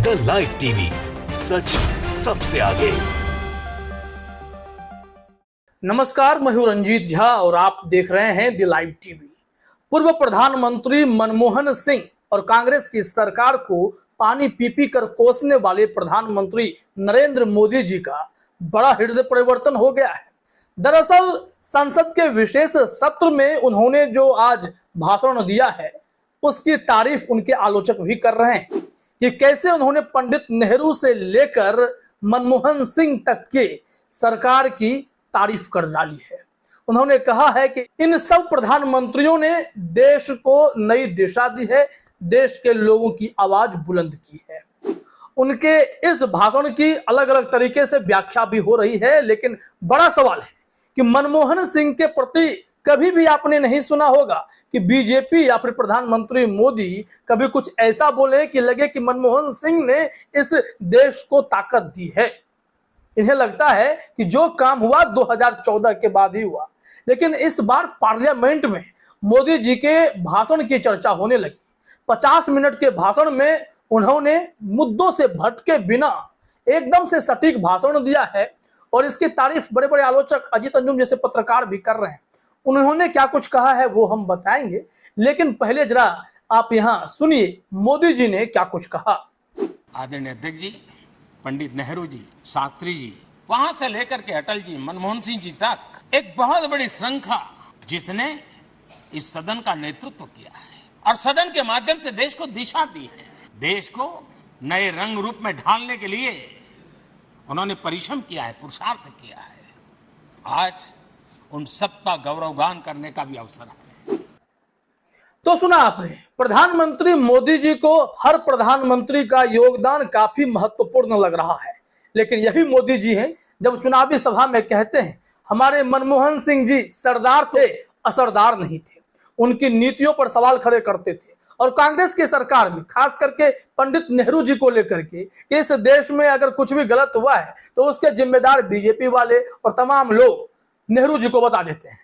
The live TV, सच सबसे आगे। नमस्कार, मैं हूं रंजीत झा और आप देख रहे हैं द लाइव टीवी। पूर्व प्रधानमंत्री मनमोहन सिंह और कांग्रेस की सरकार को पानी पी पी कर कोसने वाले प्रधानमंत्री नरेंद्र मोदी जी का बड़ा हृदय परिवर्तन हो गया है। दरअसल संसद के विशेष सत्र में उन्होंने जो आज भाषण दिया है उसकी तारीफ उनके आलोचक भी कर रहे हैं कि कैसे उन्होंने पंडित नेहरू से लेकर मनमोहन सिंह तक के सरकार की तारीफ कर डाली है। उन्होंने कहा है कि इन सब प्रधानमंत्रियों ने देश को नई दिशा दी है, देश के लोगों की आवाज बुलंद की है। उनके इस भाषण की अलग अलग तरीके से व्याख्या भी हो रही है, लेकिन बड़ा सवाल है कि मनमोहन सिंह के प्रति कभी भी आपने नहीं सुना होगा कि बीजेपी या फिर प्रधानमंत्री मोदी कभी कुछ ऐसा बोले कि लगे कि मनमोहन सिंह ने इस देश को ताकत दी है। इन्हें लगता है कि जो काम हुआ 2014 के बाद ही हुआ। लेकिन इस बार पार्लियामेंट में मोदी जी के भाषण की चर्चा होने लगी। 50 मिनट के भाषण में उन्होंने मुद्दों से भटके बिना एकदम से सटीक भाषण दिया है और इसकी तारीफ बड़े बड़े आलोचक अजीत अंजुम जैसे पत्रकार भी कर रहे हैं। उन्होंने क्या कुछ कहा है वो हम बताएंगे, लेकिन पहले जरा आप यहाँ सुनिए मोदी जी ने क्या कुछ कहा। आदरणीय अध्यक्ष जी, पंडित नेहरू जी, शास्त्री जी, वहां से लेकर के अटल जी, मनमोहन सिंह जी तक एक बहुत बड़ी श्रृंखला जिसने इस सदन का नेतृत्व किया है और सदन के माध्यम से देश को दिशा दी है। देश को नए रंग रूप में ढालने के लिए उन्होंने परिश्रम किया है, पुरुषार्थ किया है। आज उन सबका गौरवगान करने का भी अवसर है। तो सुना आपने, प्रधानमंत्री मोदी जी को हर प्रधानमंत्री का योगदान काफी महत्वपूर्ण लग रहा है, लेकिन यही मोदी जी हैं जब चुनावी सभा में कहते हैं हमारे मनमोहन सिंह जी सरदार थे, असरदार नहीं थे। उनकी नीतियों पर सवाल खड़े करते थे और कांग्रेस की सरकार में खास करके पंडित नेहरू जी को लेकर के कि इस देश में अगर कुछ भी गलत हुआ है तो उसके जिम्मेदार बीजेपी वाले और तमाम लोग नेहरू जी को बता देते हैं।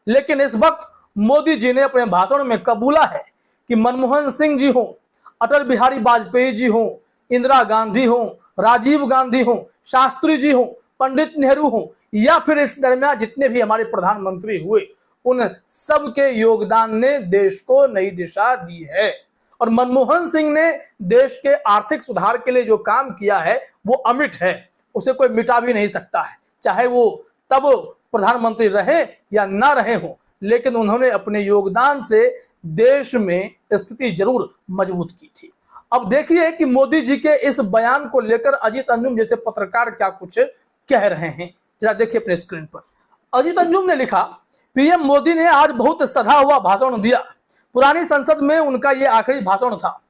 लेकिन इस वक्त मोदी जी ने अपने भाषण में कबूला है कि मनमोहन सिंह जी हो, अटल बिहारी वाजपेयी जी हो, इंदिरा गांधी हो, राजीव गांधी हो, शास्त्री जी हो, पंडित नेहरू हो या फिर इस दरमियान जितने भी हमारे प्रधानमंत्री हुए, उन सब के योगदान ने देश को नई दिशा दी है। और मनमोहन सिंह ने देश के आर्थिक सुधार के लिए जो काम किया है वो अमिट है, उसे कोई मिटा भी नहीं सकता है, चाहे वो तब प्रधानमंत्री रहे या ना रहे हो। लेकिन उन्होंने अपने योगदान से देश में स्थिति जरूर मजबूत की थी। अब देखिए कि मोदी जी के इस बयान को लेकर अजीत अंजुम जैसे पत्रकार क्या कुछ कह रहे हैं, जरा देखिए अपने स्क्रीन पर। अजीत अंजुम ने लिखा, पीएम मोदी ने आज बहुत सधा हुआ भाषण दिया। पुरानी संसद में उनका ये आखिरी भाषण था।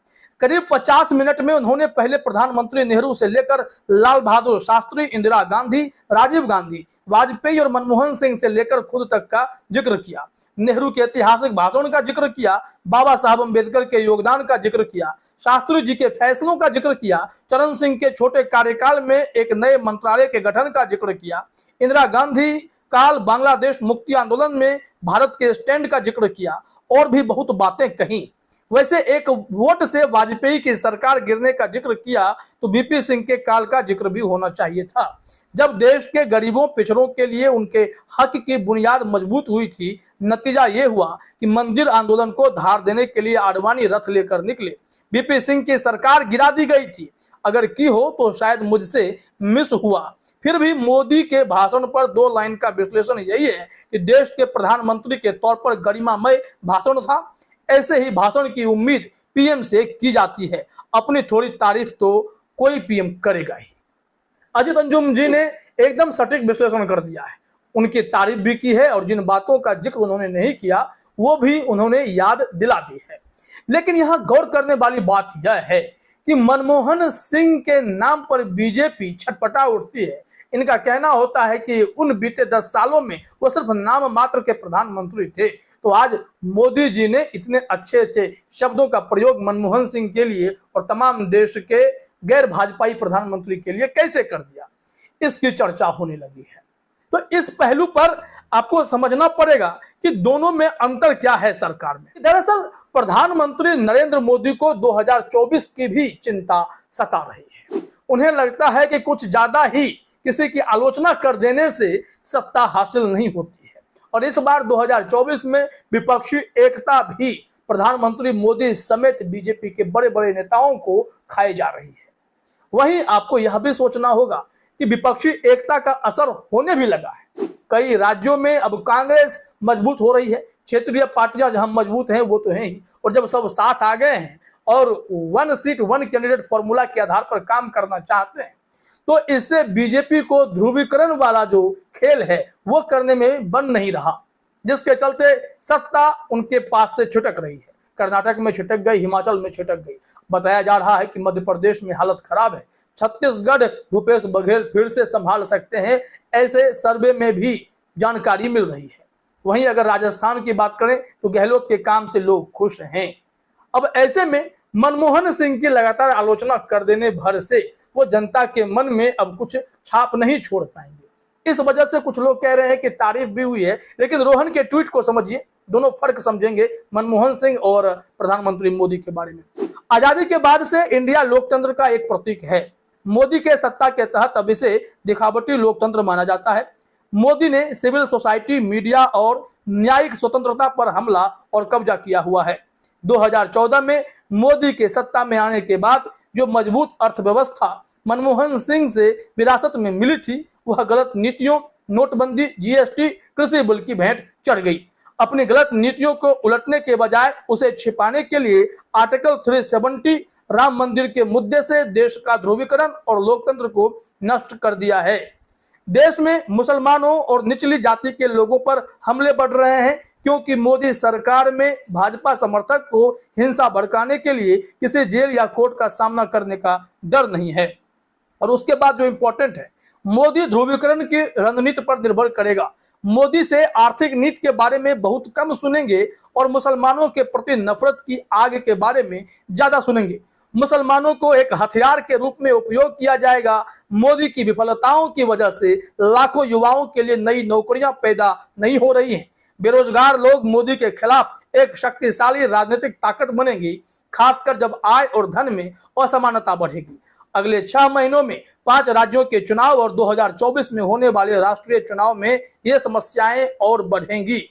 करीब 50 मिनट में उन्होंने पहले प्रधानमंत्री नेहरू से लेकर लाल बहादुर शास्त्री, इंदिरा गांधी, राजीव गांधी, वाजपेयी और मनमोहन सिंह से लेकर खुद तक का जिक्र किया। नेहरू के ऐतिहासिक भाषण का जिक्र किया, बाबा साहब अम्बेडकर के योगदान का जिक्र किया, शास्त्री जी के फैसलों का जिक्र किया, चरण सिंह के छोटे कार्यकाल में एक नए मंत्रालय के गठन का जिक्र किया, इंदिरा गांधी काल बांग्लादेश मुक्ति आंदोलन में भारत के स्टैंड का जिक्र किया और भी बहुत बातें कही। वैसे एक वोट से वाजपेयी की सरकार गिरने का जिक्र किया तो वीपी सिंह के काल का जिक्र भी होना चाहिए था, जब देश के गरीबों पिछड़ों के लिए उनके हक की बुनियाद मजबूत हुई थी। नतीजा ये हुआ कि मंदिर आंदोलन को धार देने के लिए आडवाणी रथ लेकर निकले। वीपी सिंह की सरकार गिरा दी गई थी, अगर की हो तो शायद मुझसे मिस हुआ। फिर भी मोदी के भाषण पर 2 लाइन का विश्लेषण यही है कि देश के प्रधानमंत्री के तौर पर गरिमामय भाषण था। ऐसे ही भाषण की उम्मीद पीएम से की जाती है, अपनी थोड़ी तारीफ तो कोई पीएम करेगा ही। अजीत अंजुम जी ने एकदम सटीक विश्लेषण कर दिया है, उनकी तारीफ भी की है और जिन बातों का जिक्र उन्होंने नहीं किया वो भी उन्होंने याद दिला दी है। लेकिन यहाँ गौर करने वाली बात यह है कि मनमोहन सिंह के नाम पर बीजेपी छटपटा उठती है। इनका कहना होता है कि उन बीते 10 सालों में वो सिर्फ नाम मात्र के प्रधानमंत्री थे, तो आज मोदी जी ने इतने अच्छे अच्छे शब्दों का प्रयोग मनमोहन सिंह के लिए और तमाम देश के गैर भाजपाई प्रधानमंत्री के लिए कैसे कर दिया, इसकी चर्चा होने लगी है। तो इस पहलू पर आपको समझना पड़ेगा कि दोनों में अंतर क्या है सरकार में। दरअसल प्रधानमंत्री नरेंद्र मोदी को 2024 की भी चिंता सता रही है। उन्हें लगता है कि कुछ ज्यादा ही किसी की आलोचना कर देने से सत्ता हासिल नहीं होती है और इस बार 2024 में विपक्षी एकता भी प्रधानमंत्री मोदी समेत बीजेपी के बड़े बड़े नेताओं को खाई जा रही है। वहीं आपको यह भी सोचना होगा कि विपक्षी एकता का असर होने भी लगा है। कई राज्यों में अब कांग्रेस मजबूत हो रही है। क्षेत्रीय पार्टियां जहां मजबूत हैं वो तो हैं ही, और जब सब साथ आ गए हैं और one seat one candidate formula के आधार पर काम करना चाहते हैं तो इससे बीजेपी को ध्रुवीकरण वाला जो खेल है वो करने में बन नहीं रहा, जिसके चलते सत्ता उनके पास से छिटक रही है। कर्नाटक में छिटक गई, हिमाचल में छिटक गई। बताया जा रहा है कि मध्य प्रदेश में हालत खराब है। छत्तीसगढ़ भूपेश बघेल फिर से संभाल सकते हैं, ऐसे सर्वे में भी जानकारी मिल रही है। वहीं अगर राजस्थान की बात करें तो गहलोत के काम से लोग खुश हैं। अब ऐसे में मनमोहन सिंह की लगातार आलोचना कर देने भर से वो जनता के मन में अब कुछ छाप नहीं छोड़ पाएंगे। इस वजह से कुछ लोग कह रहे हैं कि तारीफ भी हुई है, लेकिन रोहन के ट्वीट को समझिए, दोनों फर्क समझेंगे मनमोहन सिंह और प्रधानमंत्री मोदी के बारे में। आजादी के बाद से इंडिया लोकतंत्र का एक प्रतीक है। मोदी के सत्ता के तहत अब इसे दिखावटी लोकतंत्र माना जाता है। मोदी ने सिविल सोसाइटी, मीडिया और न्यायिक स्वतंत्रता पर हमला और कब्जा किया हुआ है। 2014 में मोदी के सत्ता में आने के बाद जो मजबूत अर्थव्यवस्था मनमोहन सिंह से विरासत में मिली थी वह गलत नीतियों, नोटबंदी, जीएसटी, कृषि बिल की भेंट चढ़ गई। अपनी गलत नीतियों को उलटने के बजाय उसे छिपाने के लिए आर्टिकल 370 राम मंदिर के मुद्दे से देश का ध्रुवीकरण और लोकतंत्र को नष्ट कर दिया है। देश में मुसलमानों और निचली जाति के लोगों पर हमले बढ़ रहे हैं क्योंकि मोदी सरकार में भाजपा समर्थक को हिंसा भड़काने के लिए किसी जेल या कोर्ट का सामना करने का डर नहीं है। और उसके बाद जो इंपॉर्टेंट है, मोदी ध्रुवीकरण की रणनीति पर निर्भर करेगा। मोदी से आर्थिक नीति के बारे में बहुत कम सुनेंगे और मुसलमानों के प्रति नफरत की आग के बारे में ज्यादा सुनेंगे। मुसलमानों को एक हथियार के रूप में उपयोग किया जाएगा। मोदी की विफलताओं की वजह से लाखों युवाओं के लिए नई नौकरियां पैदा नहीं हो रही हैं। बेरोजगार लोग मोदी के खिलाफ एक शक्तिशाली राजनीतिक ताकत बनेंगी, खासकर जब आय और धन में असमानता बढ़ेगी। अगले 6 महीनों में 5 राज्यों के चुनाव और 2024 में होने वाले राष्ट्रीय चुनाव में ये समस्याएं और बढ़ेंगी।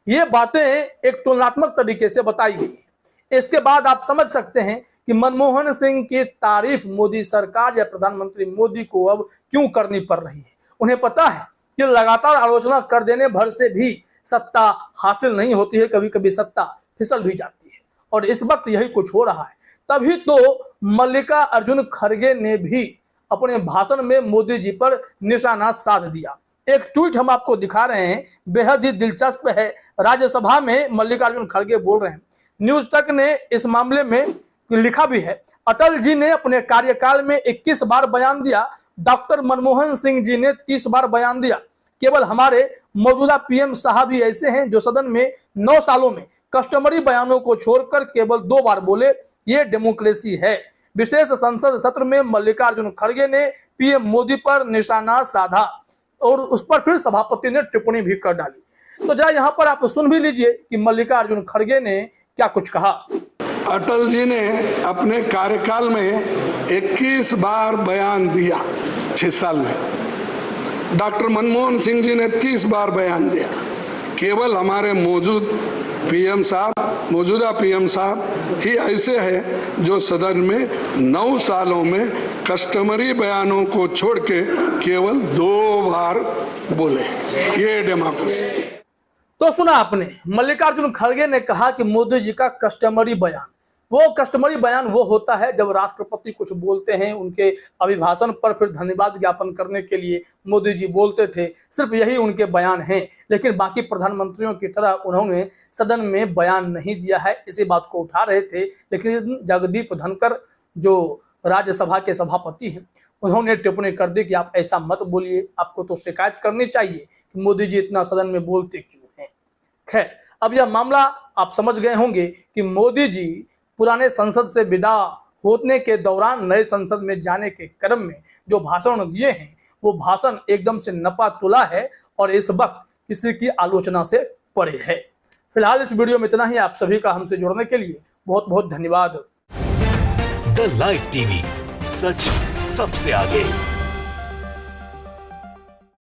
ये बातें एक तुलनात्मक तरीके से बताई गई है। इसके बाद आप समझ सकते हैं कि मनमोहन सिंह की तारीफ मोदी सरकार या प्रधानमंत्री मोदी को अब क्यों करनी पड़ रही है। उन्हें पता है कि लगातार आलोचना कर देने भर से भी सत्ता हासिल नहीं होती है, कभी कभी सत्ता फिसल भी जाती है और इस वक्त यही कुछ हो रहा है। तभी तो मल्लिकार्जुन खड़गे ने भी अपने भाषण में मोदी जी पर निशाना साध दिया। एक ट्वीट हम आपको दिखा रहे हैं, बेहद ही दिलचस्प है। राज्यसभा में मल्लिकार्जुन खड़गे बोल रहे हैं। न्यूज तक ने इस मामले में लिखा भी है, अटल जी ने अपने कार्यकाल में 21 बार बयान दिया, डॉक्टर मनमोहन सिंह जी ने 30 बार बयान दिया। केवल हमारे मौजूदा पीएम साहब ही ऐसे हैं जो सदन में 9 सालों में कस्टमरी बयानों को छोड़कर केवल 2 बार बोले। ये डेमोक्रेसी है। विशेष संसद सत्र में मल्लिकार्जुन खड़गे ने पीएम मोदी पर निशाना साधा और उस पर फिर सभापति ने टिप्पणी भी कर डाली। तो जरा यहाँ पर आप सुन भी लीजिए कि मल्लिकार्जुन खड़गे ने क्या कुछ कहा। अटल जी ने अपने कार्यकाल में 21 बार बयान दिया 6 साल में। डॉक्टर मनमोहन सिंह जी ने 30 बार बयान दिया। केवल हमारे मौजूदा पीएम साहब ही ऐसे हैं जो सदन में 9 सालों में कस्टमरी बयानों को छोड़ के केवल 2 बार बोले। ये डेमोक्रेसी। तो सुना आपने, मल्लिकार्जुन खड़गे ने कहा कि मोदी जी का कस्टमरी बयान, वो कस्टमरी बयान वो होता है जब राष्ट्रपति कुछ बोलते हैं, उनके अभिभाषण पर फिर धन्यवाद ज्ञापन करने के लिए मोदी जी बोलते थे, सिर्फ यही उनके बयान हैं। लेकिन बाकी प्रधानमंत्रियों की तरह उन्होंने सदन में बयान नहीं दिया है। इसी बात को उठा रहे थे, लेकिन जगदीप धनखड़ जो राज्यसभा के सभापति हैं, उन्होंने टिप्पणी कर दी कि आप ऐसा मत बोलिए, आपको तो शिकायत करनी चाहिए कि मोदी जी इतना सदन में बोलते क्यों हैं। खैर, अब यह मामला आप समझ गए होंगे कि मोदी जी पुराने संसद से विदा होने के दौरान नए संसद में जाने के क्रम में जो भाषण दिए हैं वो भाषण एकदम से नपा तुला है और इस वक्त किसी की आलोचना से परे है। फिलहाल इस वीडियो में इतना ही। आप सभी का हमसे जुड़ने के लिए बहुत बहुत धन्यवाद। द लाइव टीवी, सच सबसे आगे।